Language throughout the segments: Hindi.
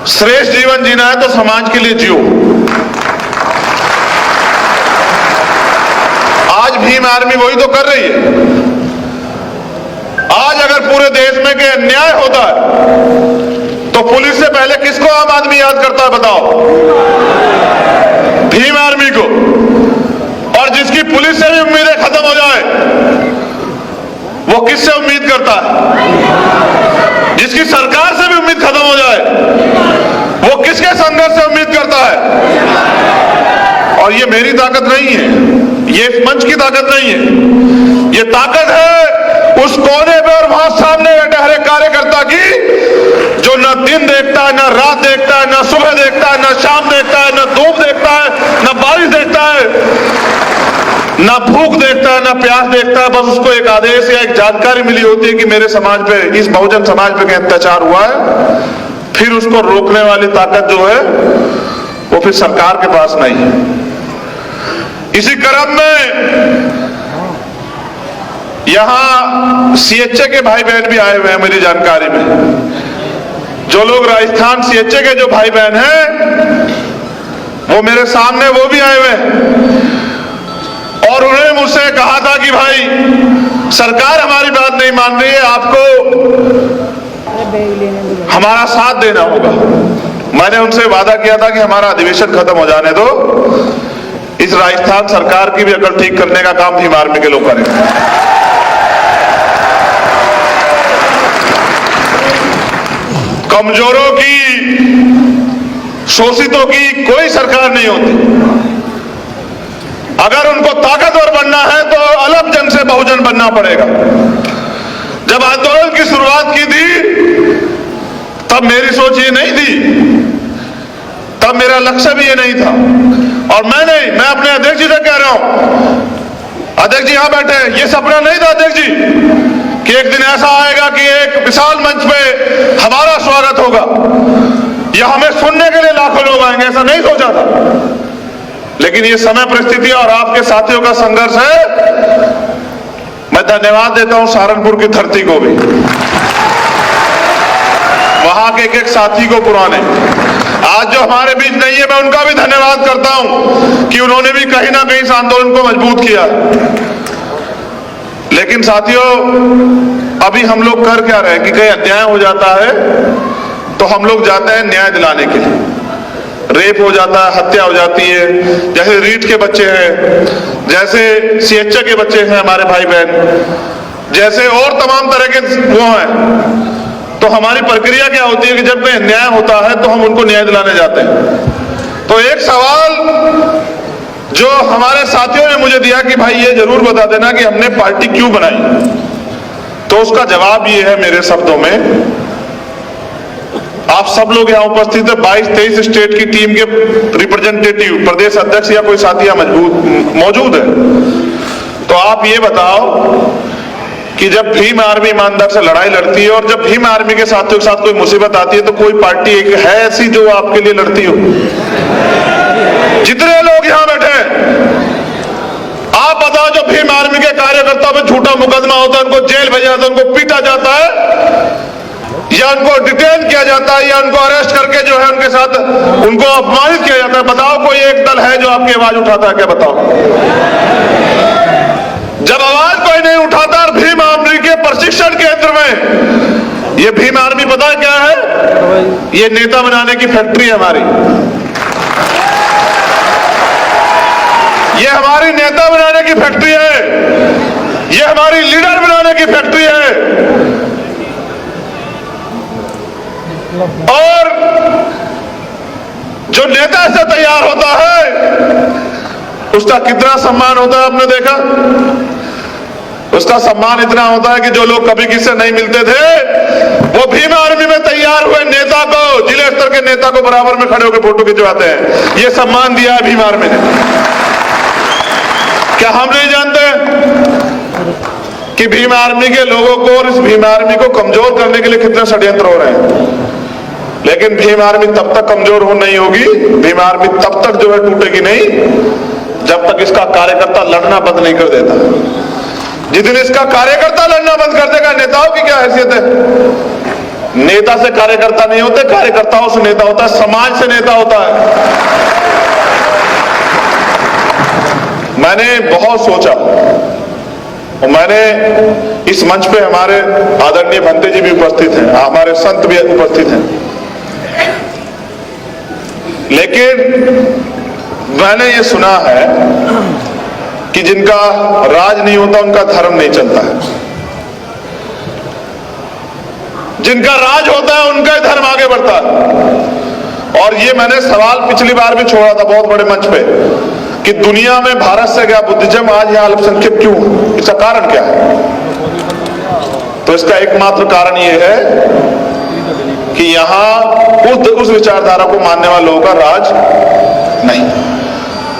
श्रेष्ठ जीवन जीना है तो समाज के लिए जियो। आज भीम आर्मी वही तो कर रही है। आज अगर पूरे देश में कोई अन्याय होता है तो पुलिस से पहले किसको आम आदमी याद करता है बताओ? भीम आर्मी को। और जिसकी पुलिस से भी उम्मीदें खत्म हो जाए वो किससे उम्मीद करता है? जिसकी सरकार से भी उम्मीद खत्म हो जाए वो किसके संघर्ष से उम्मीद करता है? और ये मेरी ताकत नहीं है, ये इस मंच की ताकत नहीं है, ये ताकत है उस कोने पे और वहां सामने बैठे हर एक कार्यकर्ता की, जो न दिन देखता है, न रात देखता है, न सुबह देखता है, न शाम देखता है, न धूप देखता है, न बारिश देखता है, न भूख देखता है, न प्यास देखता है। बस उसको एक आदेश या एक जानकारी मिली होती है कि मेरे समाज पे, इस बहुजन समाज पे कहीं अत्याचार हुआ है, फिर उसको रोकने वाली ताकत जो है वो फिर सरकार के पास नहीं है। इसी क्रम में यहां सीएचए के भाई बहन भी आए हुए हैं मेरी जानकारी में। जो लोग राजस्थान सीएचए के जो भाई बहन हैं वो मेरे सामने वो भी आए हुए हैं और उन्होंने मुझसे कहा था कि भाई सरकार हमारी बात नहीं मान रही है, आपको हमारा साथ देना होगा। मैंने उनसे वादा किया था कि हमारा अधिवेशन खत्म हो जाने दो, इस राजस्थान सरकार की भी अकल ठीक करने का काम भीम आर्मी के लोग करेंगे। कमजोरों की, शोषितों की कोई सरकार नहीं होती। अगर उनको ताकतवर बनना है तो अलग जन से बहुजन बनना पड़ेगा। जब आंदोलन की शुरुआत की थी तब मेरी सोच ये नहीं थी, तब मेरा लक्ष्य भी ये नहीं था। और मैं अपने अध्यक्ष जी से कह रहा हूं, अध्यक्ष जी यहां बैठे हैं, ये सपना नहीं था अध्यक्ष जी कि एक दिन ऐसा आएगा कि एक विशाल मंच पे हमारा स्वागत होगा या हमें सुनने के लिए लाखों लोग आएंगे, ऐसा नहीं सोचा था। लेकिन ये समय, परिस्थिति और आपके साथियों का संघर्ष है। मैं धन्यवाद देता हूं सहारनपुर की धरती को भी, वहां के एक साथी को, पुराने, आज जो हमारे बीच नहीं है, मैं उनका भी धन्यवाद करता हूं कि उन्होंने भी कहीं ना कहीं इस आंदोलन को मजबूत किया। लेकिन साथियों, अभी हम लोग कर क्या रहे हैं कि कहीं अन्याय हो जाता है तो हम लोग जाते हैं न्याय दिलाने के लिए। रेप हो जाता है, हत्या हो जाती है, जैसे रीट के बच्चे हैं, जैसे सीएचए के बच्चे हैं हमारे भाई बहन, जैसे और तमाम तरह के वो हैं। तो हमारी प्रक्रिया क्या होती है कि जब कोई अन्याय होता है तो हम उनको न्याय दिलाने जाते हैं। तो एक सवाल जो हमारे साथियों ने मुझे दिया कि भाई ये जरूर बता देना कि हमने पार्टी क्यों बनाई, तो उसका जवाब ये है मेरे शब्दों में। आप सब लोग यहाँ उपस्थित है, 22-23 स्टेट की टीम के रिप्रेजेंटेटिव, प्रदेश अध्यक्ष या कोई साथी मौजूद है। तो आप ये बताओ कि जब भीम आर्मी ईमानदार से लड़ाई लड़ती है और जब भीम आर्मी के साथियों के साथ कोई मुसीबत आती है तो कोई पार्टी एक है ऐसी जो आपके लिए लड़ती हो? जितने लोग यहाँ बैठे आप बताओ, जो भीम आर्मी के कार्यकर्ताओं पे झूठा मुकदमा होता है, उनको जेल भेजा जाता है, उनको पीटा जाता है या उनको डिटेन किया जाता है या उनको अरेस्ट करके जो है उनके साथ उनको अपमानित किया जाता है, बताओ कोई एक दल है जो आपकी आवाज उठाता है क्या? बताओ। जब आवाज कोई नहीं उठाता और भीम आर्मी के प्रशिक्षण केंद्र में, ये भीम आर्मी पता है क्या है? ये नेता बनाने की फैक्ट्री है हमारी। ये हमारी नेता बनाने की फैक्ट्री है, ये हमारी लीडर बनाने की फैक्ट्री है। और जो नेता से तैयार होता है उसका कितना सम्मान होता है आपने देखा? उसका सम्मान इतना होता है कि जो लोग कभी किससे नहीं मिलते थे वो भीम आर्मी में तैयार हुए नेता को, जिले स्तर के नेता को बराबर में खड़े होकर फोटो खिंचवाते हैं। ये सम्मान दिया है भीम आर्मी ने। क्या हम नहीं जानते कि भीम आर्मी के लोगों को और इस भीम आर्मी को कमजोर करने के लिए कितने षड्यंत्र हो रहे हैं? लेकिन भीम आर्मी तब तक कमजोर हो नहीं होगी, भीम आर्मी तब तक जो है टूटेगी नहीं जब तक इसका कार्यकर्ता लड़ना बंद नहीं कर देता। जिस दिन इसका कार्यकर्ता लड़ना बंद कर देगा, नेताओं की क्या हैसियत है? नेता से कार्यकर्ता नहीं होते, कार्यकर्ताओं से नेता होता है, समाज से नेता होता है। मैंने बहुत सोचा और मैंने इस मंच पे हमारे आदरणीय भंते जी भी उपस्थित हैं, हमारे संत भी उपस्थित हैं, लेकिन मैंने ये सुना है कि जिनका राज नहीं होता उनका धर्म नहीं चलता है, जिनका राज होता है उनका धर्म आगे बढ़ता है। और ये मैंने सवाल पिछली बार भी छोड़ा था बहुत बड़े मंच पे कि दुनिया में भारत से गया बुद्धिज्म, आज यहां अल्पसंख्यक क्यों? इसका कारण क्या है? तो इसका एकमात्र कारण ये है कि यहां उस विचारधारा को मानने वाले लोगों का राज नहीं।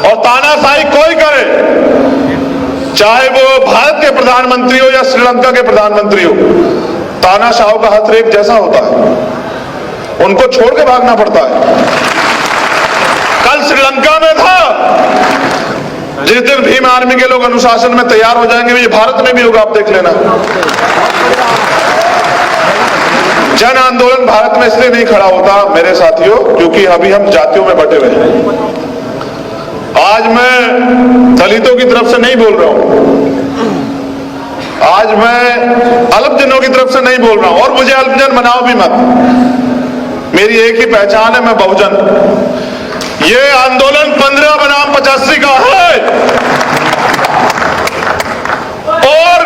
और तानाशाही कोई करे, चाहे वो भारत के प्रधानमंत्री हो या श्रीलंका के प्रधानमंत्री हो, तानाशाहों का हथ एक जैसा होता है, उनको छोड़ के भागना पड़ता है। कल श्रीलंका में था, जिस दिन भीम आर्मी के लोग अनुशासन में तैयार हो जाएंगे, ये भारत में भी होगा, आप देख लेना। जन आंदोलन भारत में इसलिए नहीं खड़ा होता मेरे साथियों, क्योंकि अभी हम जातियों में बटे हुए हैं। आज मैं दलितों की तरफ से नहीं बोल रहा हूं, आज मैं अल्पजनों की तरफ से नहीं बोल रहा हूं, और मुझे अल्पजन बनाओ भी मत, मेरी एक ही पहचान है, मैं बहुजन। ये आंदोलन 15 बनाम 85 का है और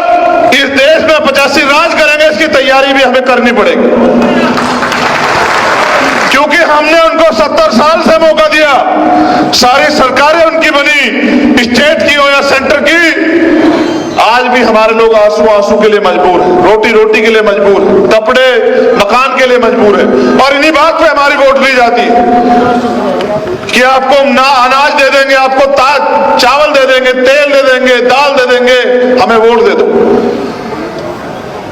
इस देश में 85 राज करेंगे, इसकी तैयारी भी हमें करनी पड़ेगी, क्योंकि हमने उनको 70 साल से मौका दिया, सारी सरकारें उनकी बनी, स्टेट की हो या सेंटर की, आज भी हमारे लोग आंसू आंसू के लिए मजबूर है, रोटी रोटी के लिए मजबूर है, कपड़े मकान के लिए मजबूर है। और इन्हीं बात पे हमारी वोट ली जाती है कि आपको ना अनाज दे देंगे, आपको चावल दे देंगे, तेल दे देंगे, दाल दे देंगे, हमें वोट दे दो।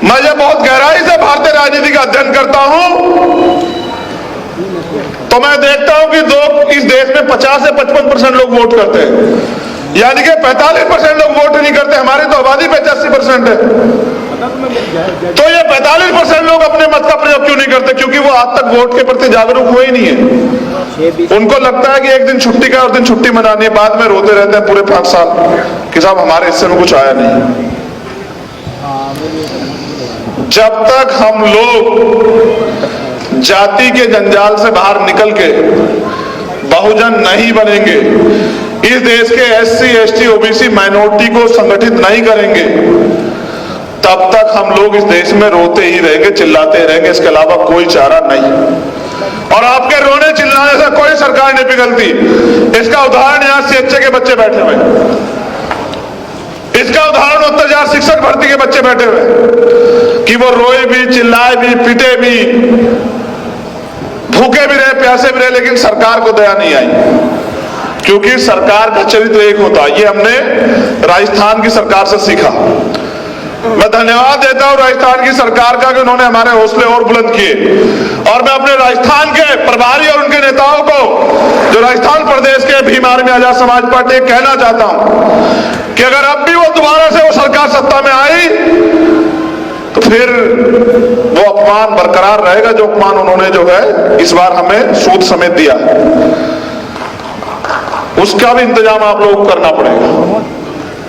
मैं जब बहुत गहराई से भारतीय राजनीति का अध्ययन करता हूं तो मैं देखता हूं कि इस देश में 50 से 55% लोग वोट करते हैं, यानी कि 45% लोग वोट नहीं करते। हमारी तो आबादी 85% है, तो ये 45% लोग अपने मत का प्रयोग क्यों नहीं करते? क्योंकि वो आज तक वोट के प्रति जागरूक हुए ही नहीं है। उनको लगता है कि एक दिन छुट्टी का, उस दिन छुट्टी मनानी है, बाद में रोते रहते हैं पूरे 5 साल कि साहब हमारे हिस्से में कुछ आया नहीं। जब तक हम लोग जाति के जंजाल से बाहर निकल के बहुजन नहीं बनेंगे, इस देश के SC, ST, OBC माइनॉरिटी को संगठित नहीं करेंगे, तब तक हम लोग इस देश में रोते ही रहेंगे, चिल्लाते रहेंगे, इसके अलावा कोई चारा नहीं। और आपके रोने चिल्लाने से कोई सरकार नहीं पिघलती। इसका उदाहरण यहाँ CHA के बच्चे बैठे हुए, इसका उदाहरण उत्तर जार शिक्षक भर्ती के बच्चे बैठे हुए कि वो रोए भी, चिल्लाए भी, पिटे भी, भूखे भी रहे, प्यासे भी रहे, लेकिन सरकार को दया नहीं आई, क्योंकि सरकार का चरित्र एक होता है। ये हमने राजस्थान की सरकार से सीखा। मैं धन्यवाद देता हूं राजस्थान की सरकार का कि उन्होंने हमारे हौसले और बुलंद किए। और मैं अपने राजस्थान के प्रभारी और उनके नेताओं को, जो राजस्थान प्रदेश के भीम आर्मी आजाद समाज पार्टी, कहना चाहता हूं कि अगर अब भी वो दोबारा से वो सरकार सत्ता में आई तो फिर वो अपमान बरकरार रहेगा, जो अपमान उन्होंने जो है इस बार हमें सूद समेत दिया, उसका भी इंतजाम आप लोगों को करना पड़ेगा।